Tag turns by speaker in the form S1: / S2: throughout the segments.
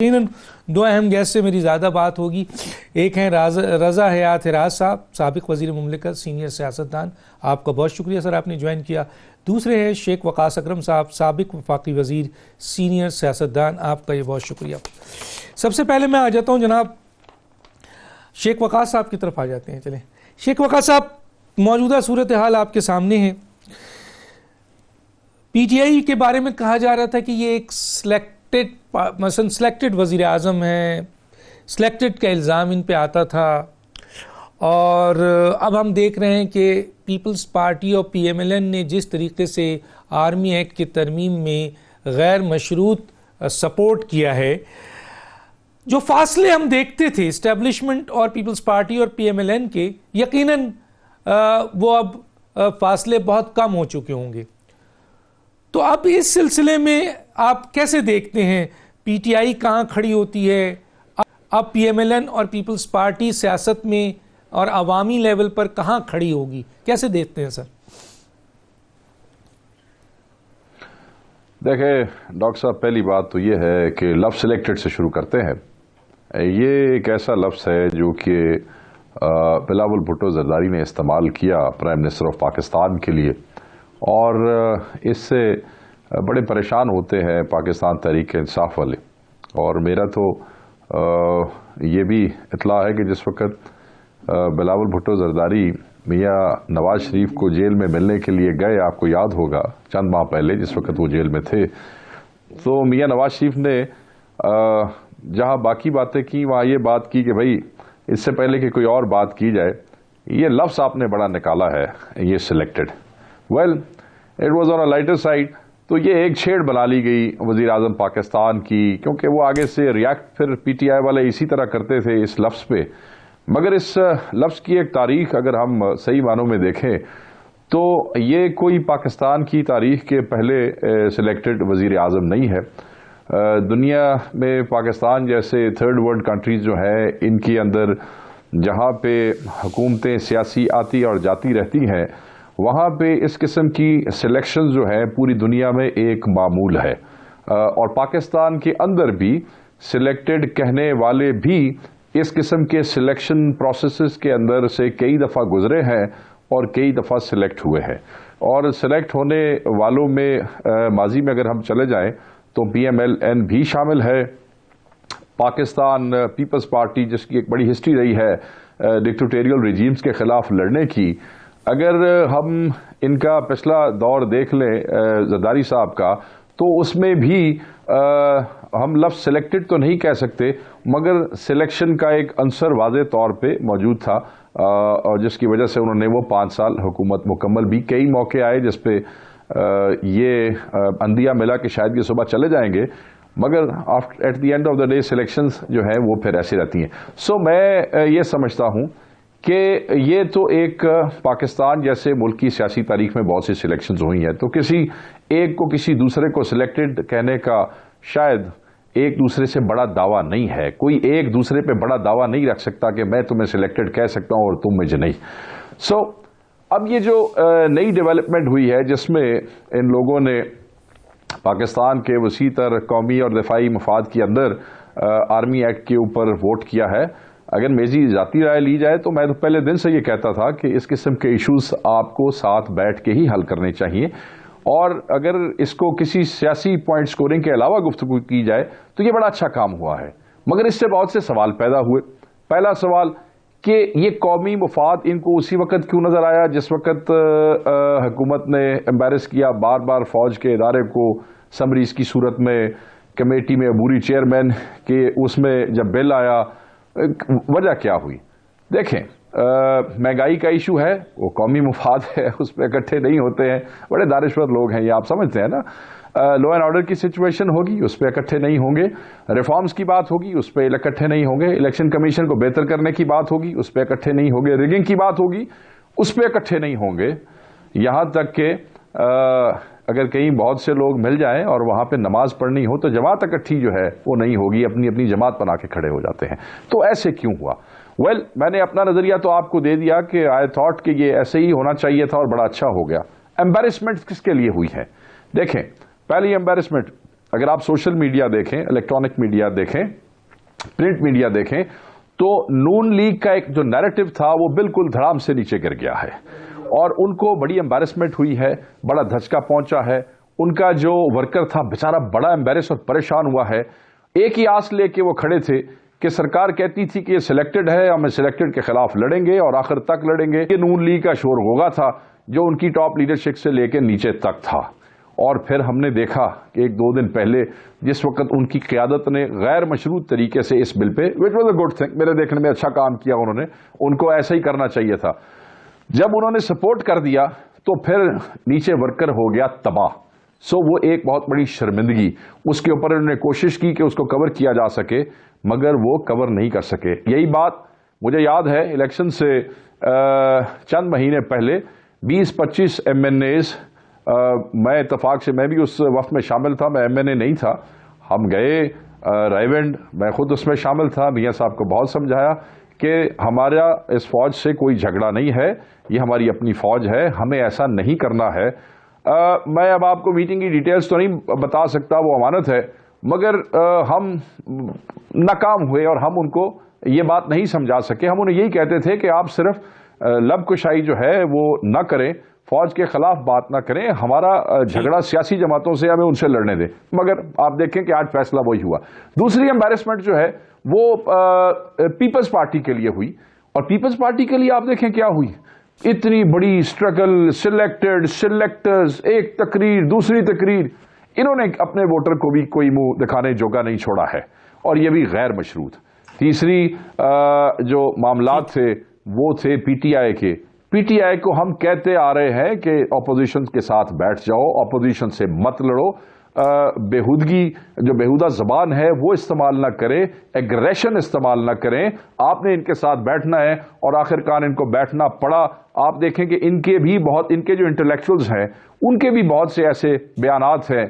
S1: یقیناً دو اہم گیسٹ سے میری زیادہ بات ہوگی. ایک ہیں رضا حیات ہراس صاحب، سابق وزیر مملکت، سینئر سیاستدان. آپ کا بہت شکریہ سر، آپ نے جوائن کیا. دوسرے ہیں شیخ وقاص اکرم صاحب، سابق وفاقی وزیر، سینئر سیاستدان. آپ کا یہ بہت شکریہ. سب سے پہلے میں آ جاتا ہوں جناب شیخ وقاص صاحب کی طرف آ جاتے ہیں. چلیں شیخ وقاص صاحب، موجودہ صورتحال آپ کے سامنے ہے. پی ٹی آئی کے بارے میں کہا جا رہا تھا کہ یہ ایک مثلا سلیکٹڈ وزیر اعظم ہے، سلیکٹڈ کا الزام ان پہ آتا تھا، اور اب ہم دیکھ رہے ہیں کہ پیپلز پارٹی اور پی ایم ایل این نے جس طریقے سے آرمی ایکٹ کی ترمیم میں غیر مشروط سپورٹ کیا ہے، جو فاصلے ہم دیکھتے تھے اسٹیبلشمنٹ اور پیپلز پارٹی اور پی ایم ایل این کے، یقیناً وہ اب فاصلے بہت کم ہو چکے ہوں گے. تو اب اس سلسلے میں آپ کیسے دیکھتے ہیں پی ٹی آئی کہاں کھڑی ہوتی ہے؟ اب پی ایم ایل این اور پیپلز پارٹی سیاست میں اور عوامی لیول پر کہاں کھڑی ہوگی، کیسے دیکھتے ہیں سر؟
S2: دیکھیں ڈاکٹر صاحب، پہلی بات تو یہ ہے کہ لفظ سلیکٹڈ سے شروع کرتے ہیں. یہ ایک ایسا لفظ ہے جو کہ بلاول بھٹو زرداری نے استعمال کیا پرائم منسٹر آف پاکستان کے لیے، اور اس سے بڑے پریشان ہوتے ہیں پاکستان تحریک انصاف والے. اور میرا تو یہ بھی اطلاع ہے کہ جس وقت بلاول بھٹو زرداری میاں نواز شریف کو جیل میں ملنے کے لیے گئے، آپ کو یاد ہوگا چند ماہ پہلے جس وقت وہ جیل میں تھے، تو میاں نواز شریف نے جہاں باقی باتیں کی وہاں یہ بات کی کہ بھائی اس سے پہلے کہ کوئی اور بات کی جائے، یہ لفظ آپ نے بڑا نکالا ہے، یہ selected. Well it was on a lighter side. تو یہ ایک چھیڑ بنا لی گئی وزیر اعظم پاکستان کی، کیونکہ وہ آگے سے ریاکٹ پھر پی ٹی آئی والے اسی طرح کرتے تھے اس لفظ پہ. مگر اس لفظ کی ایک تاریخ اگر ہم صحیح معنوں میں دیکھیں تو یہ کوئی پاکستان کی تاریخ کے پہلے سلیکٹڈ وزیر اعظم نہیں ہے. دنیا میں پاکستان جیسے تھرڈ ورلڈ کنٹریز جو ہیں، ان کے اندر جہاں پہ حکومتیں سیاسی آتی اور جاتی رہتی ہیں، وہاں پہ اس قسم کی سلیکشن جو ہے پوری دنیا میں ایک معمول ہے. اور پاکستان کے اندر بھی سلیکٹڈ کہنے والے بھی اس قسم کے سلیکشن پروسیسز کے اندر سے کئی دفعہ گزرے ہیں اور کئی دفعہ سلیکٹ ہوئے ہیں. اور سلیکٹ ہونے والوں میں ماضی میں اگر ہم چلے جائیں تو پی ایم ایل این بھی شامل ہے. پاکستان پیپلز پارٹی جس کی ایک بڑی ہسٹری رہی ہے ڈکٹیٹوریل ریجیمز کے خلاف لڑنے کی، اگر ہم ان کا پچھلا دور دیکھ لیں زرداری صاحب کا، تو اس میں بھی ہم لفظ سلیکٹڈ تو نہیں کہہ سکتے، مگر سلیکشن کا ایک عنصر واضح طور پہ موجود تھا، اور جس کی وجہ سے انہوں نے وہ 5 سال حکومت مکمل بھی. کئی موقع آئے جس پہ یہ اندیا ملا کہ شاید یہ صبح چلے جائیں گے، مگر at the end of the day selections جو ہیں وہ پھر ایسی رہتی ہیں. سو میں یہ سمجھتا ہوں کہ یہ تو ایک پاکستان جیسے ملک کی سیاسی تاریخ میں بہت سی سلیکشنز ہوئی ہیں، تو کسی ایک کو کسی دوسرے کو سلیکٹڈ کہنے کا شاید ایک دوسرے سے بڑا دعویٰ نہیں ہے. کوئی ایک دوسرے پہ بڑا دعویٰ نہیں رکھ سکتا کہ میں تمہیں سلیکٹڈ کہہ سکتا ہوں اور تم مجھے نہیں. سو اب یہ جو نئی ڈیولپمنٹ ہوئی ہے جس میں ان لوگوں نے پاکستان کے وسیع تر قومی اور دفاعی مفاد کے اندر آرمی ایکٹ کے اوپر ووٹ کیا ہے، اگر میری ذاتی رائے لی جائے تو میں تو پہلے دن سے یہ کہتا تھا کہ اس قسم کے ایشوز آپ کو ساتھ بیٹھ کے ہی حل کرنے چاہیے، اور اگر اس کو کسی سیاسی پوائنٹ سکورنگ کے علاوہ گفتگو کی جائے تو یہ بڑا اچھا کام ہوا ہے. مگر اس سے بہت سے سوال پیدا ہوئے. پہلا سوال کہ یہ قومی مفاد ان کو اسی وقت کیوں نظر آیا جس وقت حکومت نے امبیرس کیا بار بار فوج کے ادارے کو سمریز کی صورت میں کمیٹی میں عبوری چیئرمین کہ اس میں جب بل آیا، وجہ کیا ہوئی؟ دیکھیں مہنگائی کا ایشو ہے، وہ قومی مفاد ہے، اس پہ اکٹھے نہیں ہوتے ہیں. بڑے دانشور لوگ ہیں یہ آپ سمجھتے ہیں نا. لا اینڈ آرڈر کی سچویشن ہوگی اس پہ اکٹھے نہیں ہوں گے. ریفارمز کی بات ہوگی اس پہ اکٹھے نہیں ہوں گے. الیکشن کمیشن کو بہتر کرنے کی بات ہوگی اس پہ اکٹھے نہیں ہوں گے. ریگنگ کی بات ہوگی اس پہ اکٹھے نہیں ہوں گے. یہاں تک کہ اگر کہیں بہت سے لوگ مل جائیں اور وہاں پہ نماز پڑھنی ہو تو جماعت اکٹھی جو ہے وہ نہیں ہوگی، اپنی اپنی جماعت بنا کے کھڑے ہو جاتے ہیں. تو ایسے کیوں ہوا؟ ویل میں نے اپنا نظریہ تو آپ کو دے دیا کہ آئی تھاٹ کہ یہ ایسے ہی ہونا چاہیے تھا اور بڑا اچھا ہو گیا. ایمبیرسمنٹ کس کے لیے ہوئی ہے؟ دیکھیں پہلی ایمبیرسمنٹ اگر آپ سوشل میڈیا دیکھیں, الیکٹرانک میڈیا دیکھیں, پرنٹ میڈیا دیکھیں, تو نون لیگ کا ایک جو نیریٹو تھا وہ بالکل دھڑام سے نیچے گر گیا ہے, اور ان کو بڑی امبیرسمنٹ ہوئی ہے, بڑا دھچکا پہنچا ہے. ان کا جو ورکر تھا بیچارہ بڑا امبیرس اور پریشان ہوا ہے. ایک ہی آس لے کے وہ کھڑے تھے کہ سرکار کہتی تھی کہ یہ سلیکٹڈ ہے, ہم سلیکٹڈ کے خلاف لڑیں گے اور آخر تک لڑیں گے. یہ نون لیگ کا شور ہوگا تھا جو ان کی ٹاپ لیڈرشپ سے لے کے نیچے تک تھا. اور پھر ہم نے دیکھا کہ ایک دو دن پہلے جس وقت ان کی قیادت نے غیر مشروط طریقے سے اس بل پہ, which was a good thing, میرے دیکھنے میں اچھا کام کیا انہوں نے, ان کو ایسا ہی کرنا چاہیے تھا. جب انہوں نے سپورٹ کر دیا تو پھر نیچے ورکر ہو گیا تباہ. وہ ایک بہت بڑی شرمندگی, اس کے اوپر انہوں نے کوشش کی کہ اس کو کور کیا جا سکے, مگر وہ کور نہیں کر سکے. یہی بات مجھے یاد ہے الیکشن سے چند مہینے پہلے 20-25 MNAs, میں اتفاق سے میں بھی اس وفد میں شامل تھا, میں MNA نہیں تھا, ہم گئے رائیونڈ, میں خود اس میں شامل تھا. میاں صاحب کو بہت سمجھایا کہ ہمارا اس فوج سے کوئی جھگڑا نہیں ہے, یہ ہماری اپنی فوج ہے, ہمیں ایسا نہیں کرنا ہے. میں اب آپ کو میٹنگ کی ڈیٹیلز تو نہیں بتا سکتا, وہ امانت ہے, مگر ہم ناکام ہوئے اور ہم ان کو یہ بات نہیں سمجھا سکے. ہم انہیں یہی کہتے تھے کہ آپ صرف لب کشائی جو ہے وہ نہ کریں, فوج کے خلاف بات نہ کریں, ہمارا جھگڑا سیاسی جماعتوں سے, ہمیں ان سے لڑنے دیں. مگر آپ دیکھیں کہ آج فیصلہ وہی ہوا. دوسری امبیرسمنٹ جو ہے وہ پیپلز پارٹی کے لیے ہوئی, اور پیپلز پارٹی کے لیے آپ دیکھیں کیا ہوئی. اتنی بڑی اسٹرگل, سلیکٹڈ, سلیکٹرز, ایک تقریر دوسری تقریر, انہوں نے اپنے ووٹر کو بھی کوئی منہ دکھانے جوگا نہیں چھوڑا ہے, اور یہ بھی غیر مشروط. تیسری جو معاملات تھے وہ تھے پی ٹی آئی کے. پی ٹی آئی کو ہم کہتے آ رہے ہیں کہ اپوزیشن کے ساتھ بیٹھ جاؤ, اپوزیشن سے مت لڑو, بےہودگی جو بےہودہ زبان ہے وہ استعمال نہ کریں, ایگریشن استعمال نہ کریں. آپ نے ان کے ساتھ بیٹھنا ہے, اور آخر کار ان کو بیٹھنا پڑا. آپ دیکھیں کہ ان کے جو انٹلیکچوئلز ہیں ان کے بھی بہت سے ایسے بیانات ہیں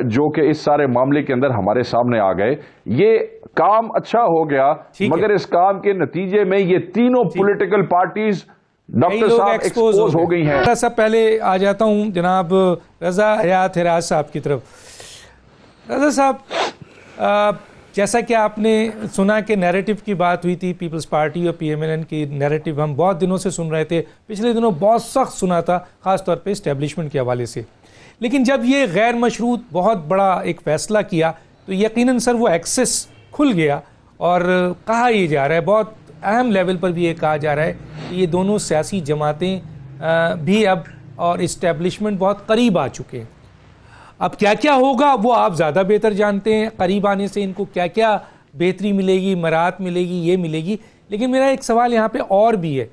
S2: جو کہ اس سارے معاملے کے اندر ہمارے سامنے آ گئے. یہ کام اچھا ہو گیا, مگر اس کام کے نتیجے میں یہ تینوں پولیٹیکل پارٹیز ڈاکٹر صاحب ایکسپوز ہو گئی ہیں.
S1: صاحب پہلے آ جاتا ہوں جناب رضا حیات حراج صاحب کی طرف. رضا صاحب, جیسا کہ آپ نے سنا کہ نیریٹو کی بات ہوئی تھی, پیپلز پارٹی اور پی ایم ایل این کی نیریٹو ہم بہت دنوں سے سن رہے تھے, پچھلے دنوں بہت سخت سنا تھا, خاص طور پہ اسٹیبلشمنٹ کے حوالے سے. لیکن جب یہ غیر مشروط بہت بڑا ایک فیصلہ کیا تو یقیناً سر وہ ایکسس کھل گیا, اور کہا یہ جا رہا ہے, بہت اہم لیول پر بھی یہ کہا جا رہا ہے کہ یہ دونوں سیاسی جماعتیں بھی اب اور اسٹیبلشمنٹ بہت قریب آ چکے ہیں. اب کیا کیا ہوگا وہ آپ زیادہ بہتر جانتے ہیں, قریب آنے سے ان کو کیا کیا بہتری ملے گی, مراحت ملے گی, یہ ملے گی. لیکن میرا ایک سوال یہاں پہ اور بھی ہے,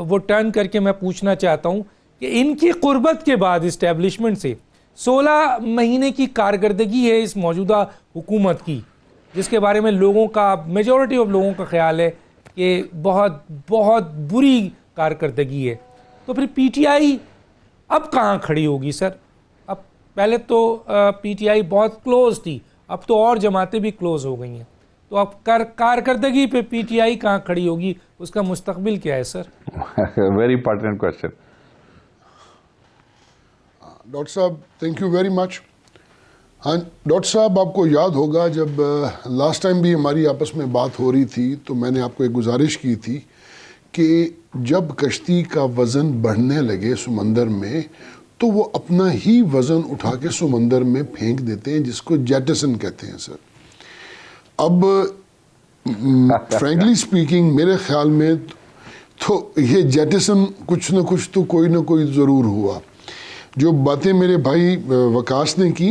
S1: وہ ٹرن کر کے میں پوچھنا چاہتا ہوں کہ ان کی قربت کے بعد اسٹیبلشمنٹ سے 16 مہینے کی کارکردگی ہے اس موجودہ حکومت کی, جس کے بارے میں لوگوں کا, میجورٹی آف لوگوں کا خیال ہے کہ بہت بہت بری کارکردگی ہے. تو پھر پی ٹی آئی اب کہاں کھڑی ہوگی سر؟ اب پہلے تو پی ٹی آئی بہت کلوز تھی, اب تو اور جماعتیں بھی کلوز ہو گئی ہیں, تو اب کارکردگی پہ پی ٹی آئی کہاں کھڑی ہوگی, اس کا مستقبل کیا ہے sir?
S2: Very important question.
S3: Doctor صاحب تھینک یو ویری مچ. ہاں ڈاکٹر صاحب, آپ کو یاد ہوگا جب لاسٹ ٹائم بھی ہماری آپس میں بات ہو رہی تھی تو میں نے آپ کو ایک گزارش کی تھی کہ جب کشتی کا وزن بڑھنے لگے سمندر میں تو وہ اپنا ہی وزن اٹھا کے سمندر میں پھینک دیتے ہیں, جس کو جیٹسن کہتے ہیں سر. اب فرینکلی سپیکنگ میرے خیال میں تو یہ جیٹسن کچھ نہ کچھ تو کوئی نہ کوئی ضرور ہوا. جو باتیں میرے بھائی وکاس نے کی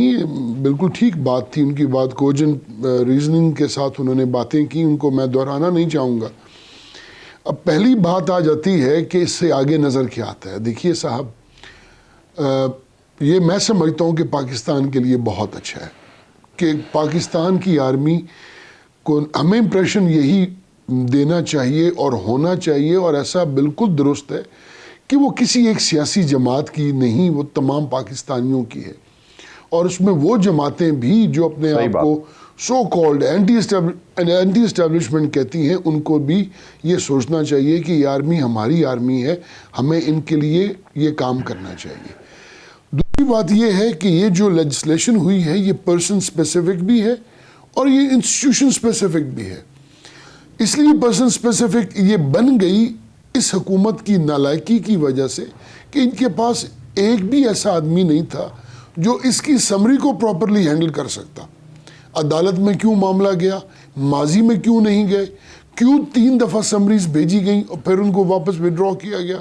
S3: بالکل ٹھیک بات تھی, ان کی بات کوجنٹ ریزننگ کے ساتھ انہوں نے باتیں کی, ان کو میں دہرانا نہیں چاہوں گا. اب پہلی بات آ جاتی ہے کہ اس سے آگے نظر کیا آتا ہے. دیکھیے صاحب, یہ میں سمجھتا ہوں کہ پاکستان کے لیے بہت اچھا ہے کہ پاکستان کی آرمی کو ہمیں امپریشن یہی دینا چاہیے اور ہونا چاہیے, اور ایسا بالکل درست ہے کہ وہ کسی ایک سیاسی جماعت کی نہیں, وہ تمام پاکستانیوں کی ہے. اور اس میں وہ جماعتیں بھی جو اپنے آپ کو سو کالڈ اینٹی اسٹیبلشمنٹ کہتی ہیں, ان کو بھی یہ سوچنا چاہیے کہ یہ آرمی ہماری آرمی ہے, ہمیں ان کے لیے یہ کام کرنا چاہیے. بات یہ ہے کہ یہ جو لیجسلیشن ہوئی ہے یہ پرسن سپیسیفک بھی ہے اور یہ انسٹیٹیوشن سپیسیفک بھی ہے. اس لیے پرسن سپیسیفک یہ بن گئی اس حکومت کی نالائکی کی وجہ سے کہ ان کے پاس ایک بھی ایسا آدمی نہیں تھا جو اس کی سمری کو پراپرلی ہینڈل کر سکتا. عدالت میں کیوں معاملہ گیا, ماضی میں کیوں نہیں گئے, کیوں 3 دفعہ سمریز بھیجی گئیں اور پھر ان کو واپس وڈرا کیا گیا.